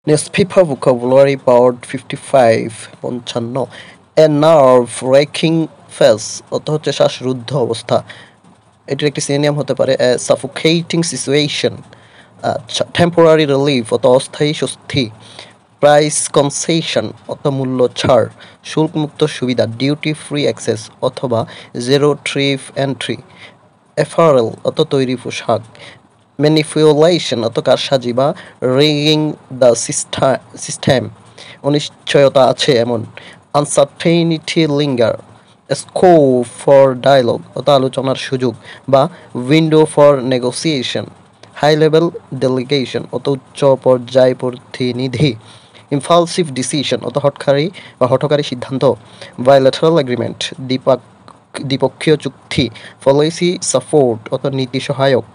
Newspaper vocabulary part 55 55 A nerve wracking phase অর্থ হচ্ছে শ্বাসরুদ্ধ অবস্থা। এটির একটি সিনোনিম হতে পারে a suffocating situation, temporary relief অর্থ অস্থায়ী স্বস্তি, প্রাইস কনসেশন অর্থ মূল্য ছাড়, শুল্কমুক্ত সুবিধা ডিউটি ফ্রি অ্যাক্সেস অথবা জিরো ট্রিপ এন্ট্রি, অ্যাপারেল অর্থ তৈরি পোশাক, ম্যানিপুলেশন অর্থ কারসাজি বা রিগিং দ্য সিস্টেম অনিশ্চয়তা আছে এমন, uncertainty linger, scope for dialogue অর্থ আলোচনার সুযোগ বা window for negotiation, high level delegation অর্থ উচ্চ পর্যায় প্রতিনিধি, ইম্পালসিভ ডিসিশন অর্থ হঠকারী সিদ্ধান্ত, বায়োলেটারাল এগ্রিমেন্ট দ্বিপক্ষীয় চুক্তি, পলিসি সাপোর্ট অর্থ নীতি সহায়ক,